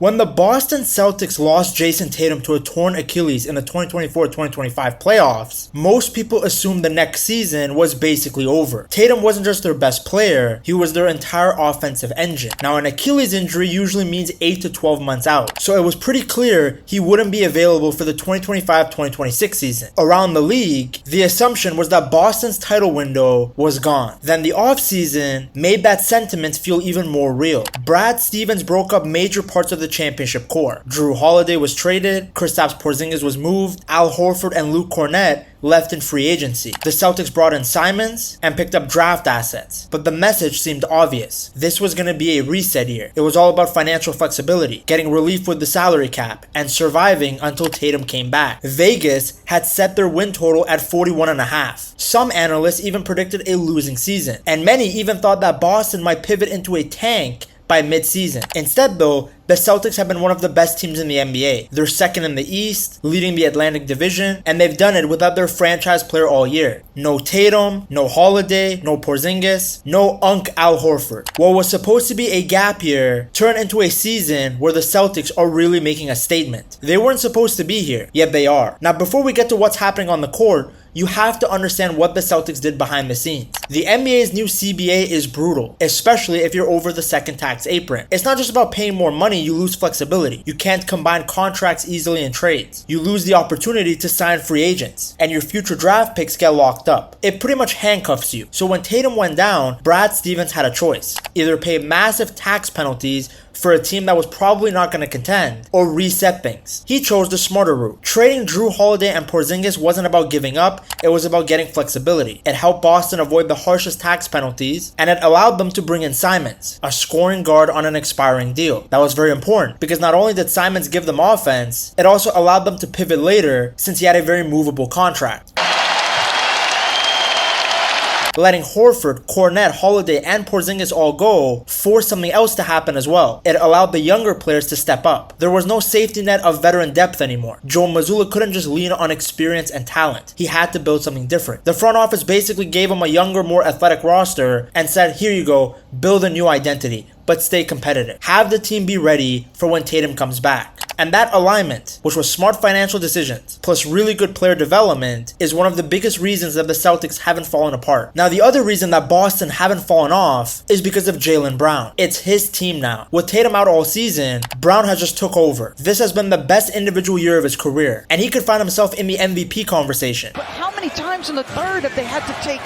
When the Boston Celtics lost Jayson Tatum to a torn Achilles in the 2024-2025 playoffs, most people assumed the next season was basically over. Tatum wasn't just their best player, he was their entire offensive engine. Now, an Achilles injury usually means 8 to 12 months out, so it was pretty clear he wouldn't be available for the 2025-2026 season. Around the league, the assumption was that Boston's title window was gone. Then the offseason made that sentiment feel even more real. Brad Stevens broke up major parts of the championship core. Jrue Holiday was traded, Kristaps Porzingis was moved, Al Horford and Luke Kornet left in free agency. The Celtics brought in Simons and picked up draft assets, but the message seemed obvious. This was going to be a reset year. It was all about financial flexibility, getting relief with the salary cap, and surviving until Tatum came back. Vegas had set their win total at 41.5. Some analysts even predicted a losing season, and many even thought that Boston might pivot into a tank by mid-season. Instead though, the Celtics have been one of the best teams in the NBA. They're second in the East, leading the Atlantic Division, and they've done it without their franchise player all year. No Tatum, no Holiday, no Porzingis, no Al Horford. What was supposed to be a gap year turned into a season where the Celtics are really making a statement. They weren't supposed to be here, yet they are. Now before we get to what's happening on the court, you have to understand what the Celtics did behind the scenes. The NBA's new CBA is brutal, especially if you're over the second tax apron. It's not just about paying more money, you lose flexibility. You can't combine contracts easily in trades. You lose the opportunity to sign free agents, and your future draft picks get locked up. It pretty much handcuffs you. So when Tatum went down, Brad Stevens had a choice. Either pay massive tax penalties for a team that was probably not going to contend, or reset things. He chose the smarter route. Trading Jrue Holiday and Porzingis wasn't about giving up, it was about getting flexibility. It helped Boston avoid the harshest tax penalties, and it allowed them to bring in Simons, a scoring guard on an expiring deal. That was very important, because not only did Simons give them offense, it also allowed them to pivot later since he had a very movable contract. Letting Horford, Kornet, Holiday, and Porzingis all go forced something else to happen as well. It allowed the younger players to step up. There was no safety net of veteran depth anymore. Joe Mazzulla couldn't just lean on experience and talent. He had to build something different. The front office basically gave him a younger, more athletic roster and said, here you go, build a new identity, but stay competitive. Have the team be ready for when Tatum comes back. And that alignment, which was smart financial decisions, plus really good player development, is one of the biggest reasons that the Celtics haven't fallen apart. Now, the other reason that Boston haven't fallen off is because of Jaylen Brown. It's his team now. With Tatum out all season, Brown has just took over. This has been the best individual year of his career, and he could find himself in the MVP conversation. But how many times in the third have they had to take,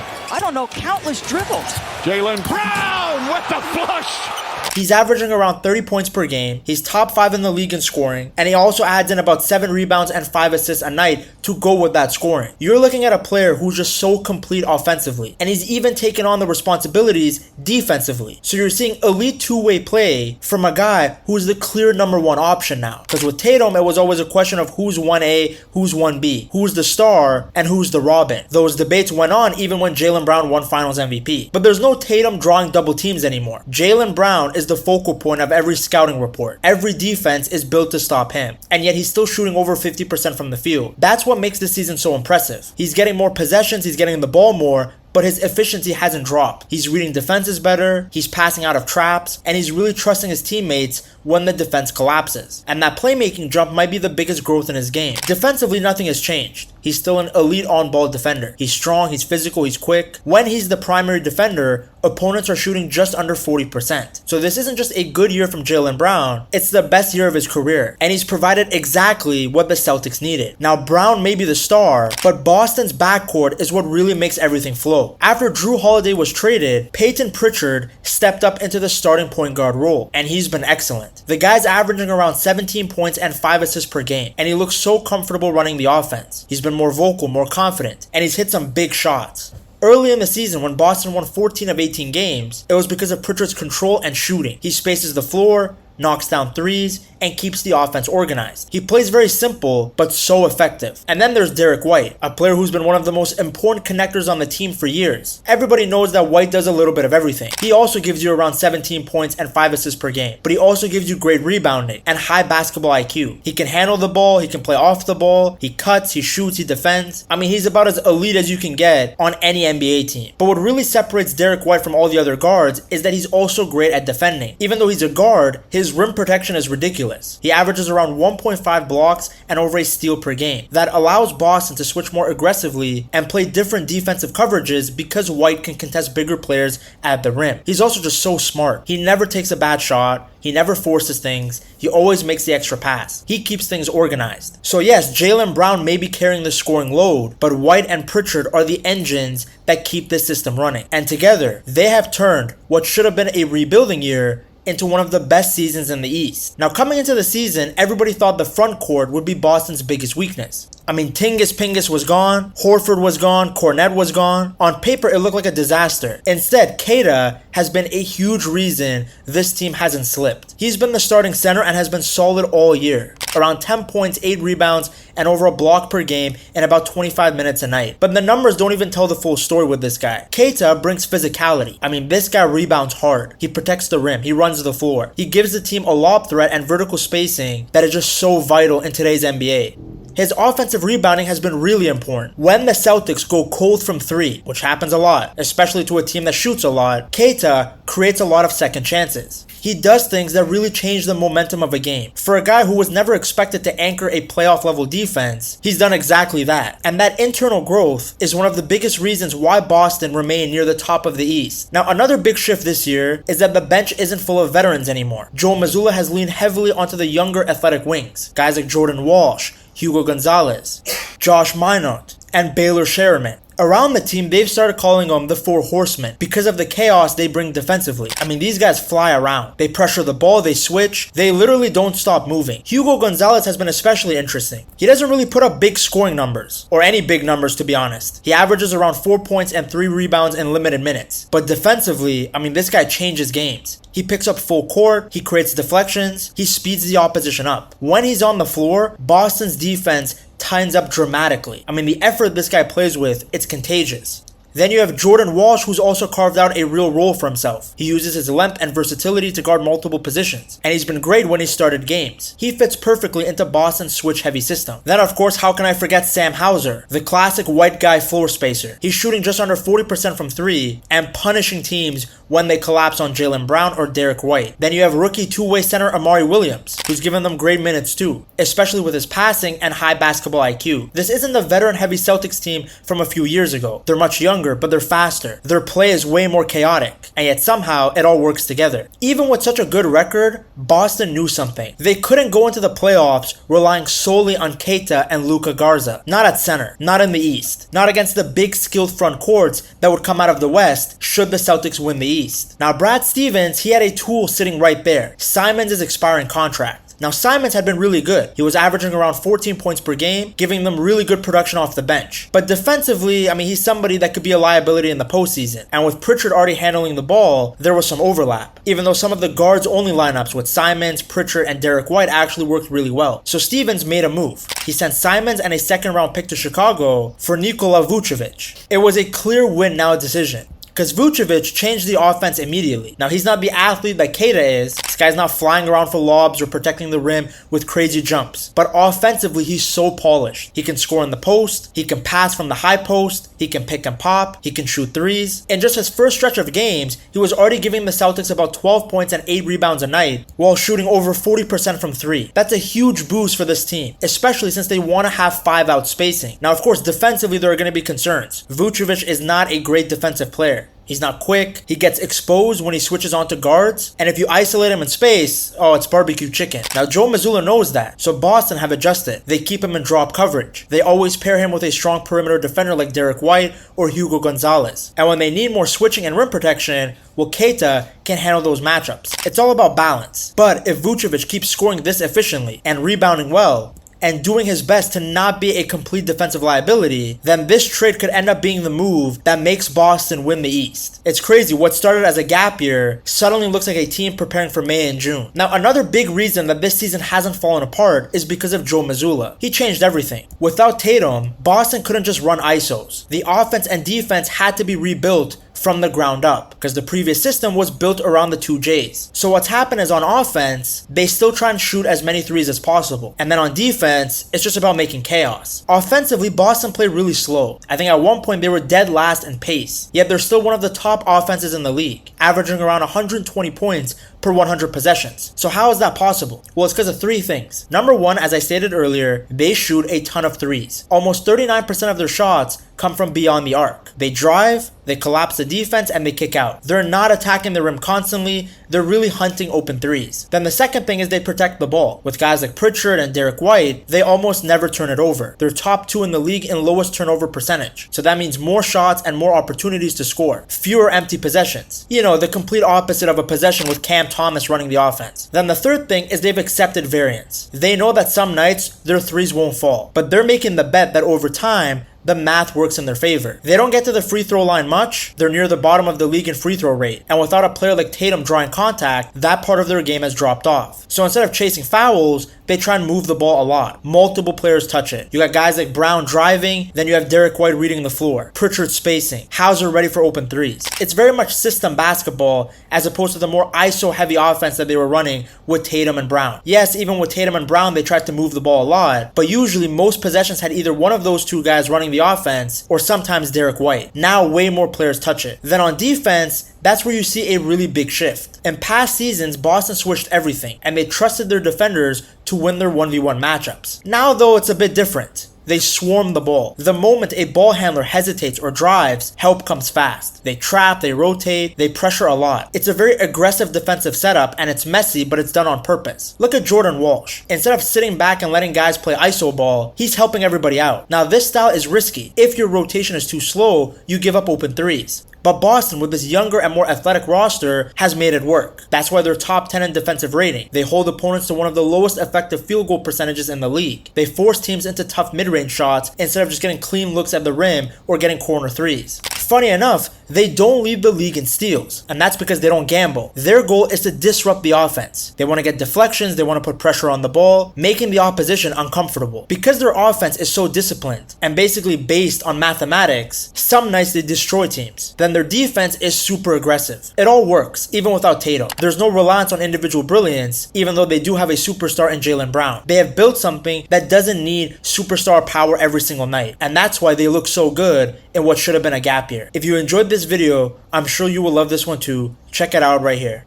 countless dribbles? Jaylen Brown with the flush! He's averaging around 30 points per game, he's top 5 in the league in scoring, and he also adds in about 7 rebounds and 5 assists a night to go with that scoring. You're looking at a player who's just so complete offensively, and he's even taken on the responsibilities defensively. So you're seeing elite two-way play from a guy who's the clear number 1 option now. Because with Tatum, it was always a question of who's 1A, who's 1B, who's the star, and who's the Robin. Those debates went on even when Jaylen Brown won Finals MVP. But there's no Tatum drawing double teams anymore. Jaylen Brown is the focal point of every scouting report. Every defense is built to stop him, and yet he's still shooting over 50% from the field. That's what makes this season so impressive. He's getting more possessions, he's getting the ball more, but his efficiency hasn't dropped. He's reading defenses better, he's passing out of traps, and he's really trusting his teammates when the defense collapses. And that playmaking jump might be the biggest growth in his game. Defensively, nothing has changed. He's still an elite on-ball defender. He's strong, he's physical, he's quick. When he's the primary defender, opponents are shooting just under 40%. So this isn't just a good year from Jaylen Brown, it's the best year of his career. And he's provided exactly what the Celtics needed. Now, Brown may be the star, but Boston's backcourt is what really makes everything flow. After Jrue Holiday was traded, Peyton Pritchard stepped up into the starting point guard role, and he's been excellent. The guy's averaging around 17 points and 5 assists per game, and he looks so comfortable running the offense. He's been more vocal, more confident, and he's hit some big shots. Early in the season, when Boston won 14 of 18 games, it was because of Pritchard's control and shooting. He spaces the floor, knocks down threes, and keeps the offense organized. He plays very simple, but so effective. And then there's Derek White, a player who's been one of the most important connectors on the team for years. Everybody knows that White does a little bit of everything. He also gives you around 17 points and 5 assists per game, but he also gives you great rebounding and high basketball IQ. He can handle the ball, he can play off the ball, he cuts, he shoots, he defends. I mean, he's about as elite as you can get on any NBA team. But what really separates Derek White from all the other guards is that he's also great at defending. Even though he's a guard, his His rim protection is ridiculous. He averages around 1.5 blocks and over a steal per game. That allows Boston to switch more aggressively and play different defensive coverages because White can contest bigger players at the rim. He's also just so smart. He never takes a bad shot. He never forces things. He always makes the extra pass. He keeps things organized. So yes, Jaylen Brown may be carrying the scoring load, but White and Pritchard are the engines that keep this system running. And together, they have turned what should have been a rebuilding year into one of the best seasons in the East. Now, coming into the season, everybody thought the front court would be Boston's biggest weakness. I mean, Tingus Pingus was gone, Horford was gone, Cornette was gone. On paper, it looked like a disaster. Instead, Keita has been a huge reason this team hasn't slipped. He's been the starting center and has been solid all year. Around 10 points, 8 rebounds, and over a block per game in about 25 minutes a night. But the numbers don't even tell the full story with this guy. Keita brings physicality. I mean, this guy rebounds hard. He protects the rim. He runs the floor. He gives the team a lob threat and vertical spacing that is just so vital in today's NBA. His offensive rebounding has been really important. When the Celtics go cold from 3, which happens a lot, especially to a team that shoots a lot, Keita creates a lot of second chances. He does things that really change the momentum of a game. For a guy who was never expected to anchor a playoff level defense, he's done exactly that. And that internal growth is one of the biggest reasons why Boston remain near the top of the East. Now, another big shift this year is that the bench isn't full of veterans anymore. Joe Mazzulla has leaned heavily onto the younger athletic wings. Guys like Jordan Walsh, Hugo Gonzalez, Josh Minot, and Baylor Sherman. Around the team, they've started calling them the Four Horsemen because of the chaos they bring defensively. I mean, these guys fly around. They pressure the ball, they switch. They literally don't stop moving. Hugo Gonzalez has been especially interesting. He doesn't really put up big scoring numbers, or any big numbers to be honest. He averages around 4 points and 3 rebounds in limited minutes. But defensively, I mean, this guy changes games. He picks up full court, he creates deflections, he speeds the opposition up. When he's on the floor, Boston's defense tightens up dramatically. I mean, the effort this guy plays with, it's contagious. Then you have Jordan Walsh, who's also carved out a real role for himself. He uses his length and versatility to guard multiple positions, and he's been great when he started games. He fits perfectly into Boston's switch-heavy system. Then, of course, how can I forget Sam Hauser, the classic white guy floor spacer. He's shooting just under 40% from 3 and punishing teams when they collapse on Jaylen Brown or Derek White. Then you have rookie two-way center Amari Williams, who's given them great minutes too, especially with his passing and high basketball IQ. This isn't the veteran-heavy Celtics team from a few years ago. They're much younger, but they're faster. Their play is way more chaotic, and yet somehow it all works together. Even with such a good record, Boston knew something. They couldn't go into the playoffs relying solely on Keita and Luka Garza. Not at center, not in the East, not against the big skilled front courts that would come out of the West should the Celtics win the East. Now, Brad Stevens, he had a tool sitting right there. Simons' expiring contract. Now, Simons had been really good. He was averaging around 14 points per game, giving them really good production off the bench. But defensively, I mean, he's somebody that could be a liability in the postseason. And with Pritchard already handling the ball, there was some overlap. Even though some of the guards-only lineups with Simons, Pritchard, and Derek White actually worked really well. So Stevens made a move. He sent Simons and a second-round pick to Chicago for Nikola Vucevic. It was a clear win-now decision, because Vucevic changed the offense immediately. Now, he's not the athlete that Keita is. This guy's not flying around for lobs or protecting the rim with crazy jumps. But offensively, he's so polished. He can score in the post. He can pass from the high post. He can pick and pop. He can shoot threes. In just his first stretch of games, he was already giving the Celtics about 12 points and 8 rebounds a night while shooting over 40% from 3. That's a huge boost for this team, especially since they want to have 5-out spacing. Now, of course, defensively, there are going to be concerns. Vucevic is not a great defensive player. He's not quick, he gets exposed when he switches onto guards, and if you isolate him in space, oh, it's barbecue chicken. Now, Joe Mazzulla knows that, so Boston have adjusted. They keep him in drop coverage. They always pair him with a strong perimeter defender like Derek White or Hugo Gonzalez. And when they need more switching and rim protection, well, Keita can handle those matchups. It's all about balance. But if Vucevic keeps scoring this efficiently and rebounding well, and doing his best to not be a complete defensive liability, then this trade could end up being the move that makes Boston win the East. It's crazy, what started as a gap year suddenly looks like a team preparing for May and June. Now, another big reason that this season hasn't fallen apart is because of Joe Mazzulla. He changed everything. Without Tatum, Boston couldn't just run ISOs. The offense and defense had to be rebuilt from the ground up, because the previous system was built around the 2Js. So what's happened is on offense, they still try and shoot as many threes as possible. And then on defense, it's just about making chaos. Offensively, Boston played really slow. I think at one point they were dead last in pace, yet they're still one of the top offenses in the league, averaging around 120 points per 100 possessions. So how is that possible? Well, it's because of three things. Number one, as I stated earlier, they shoot a ton of threes. Almost 39% of their shots come from beyond the arc. They drive, they collapse the defense, and they kick out. They're not attacking the rim constantly, they're really hunting open threes. Then the second thing is they protect the ball. With guys like Pritchard and Derek White, they almost never turn it over. They're top 2 in the league in lowest turnover percentage. So that means more shots and more opportunities to score. Fewer empty possessions. You know, the complete opposite of a possession with Cam Thomas running the offense. Then the third thing is they've accepted variance. They know that some nights their threes won't fall, but they're making the bet that over time, the math works in their favor. They don't get to the free throw line much, they're near the bottom of the league in free throw rate, and without a player like Tatum drawing contact, that part of their game has dropped off. So instead of chasing fouls, they try and move the ball a lot. Multiple players touch it. You got guys like Brown driving, then you have Derek White reading the floor, Pritchard spacing, Hauser ready for open threes. It's very much system basketball as opposed to the more ISO heavy offense that they were running with Tatum and Brown. Yes, even with Tatum and Brown, they tried to move the ball a lot, but usually most possessions had either one of those two guys running the offense or sometimes Derek White. Now way more players touch it. Then on defense, that's where you see a really big shift. In past seasons, Boston switched everything and they trusted their defenders to win their 1v1 matchups. Now though, it's a bit different. They swarm the ball. The moment a ball handler hesitates or drives, help comes fast. They trap, they rotate, they pressure a lot. It's a very aggressive defensive setup and it's messy, but it's done on purpose. Look at Jordan Walsh. Instead of sitting back and letting guys play ISO ball, he's helping everybody out. Now this style is risky. If your rotation is too slow, you give up open threes. But Boston, with this younger and more athletic roster, has made it work. That's why they're top 10 in defensive rating. They hold opponents to one of the lowest effective field goal percentages in the league. They force teams into tough mid-range shots instead of just getting clean looks at the rim or getting corner threes. Funny enough, they don't lead the league in steals, and that's because they don't gamble. Their goal is to disrupt the offense. They want to get deflections, they want to put pressure on the ball, making the opposition uncomfortable. Because their offense is so disciplined and basically based on mathematics, some nights they destroy teams. Then their defense is super aggressive. It all works, even without Tatum. There's no reliance on individual brilliance, even though they do have a superstar in Jaylen Brown. They have built something that doesn't need superstar power every single night, and that's why they look so good in what should have been a gap year. If you enjoyed this video, I'm sure you will love this one too. Check it out right here.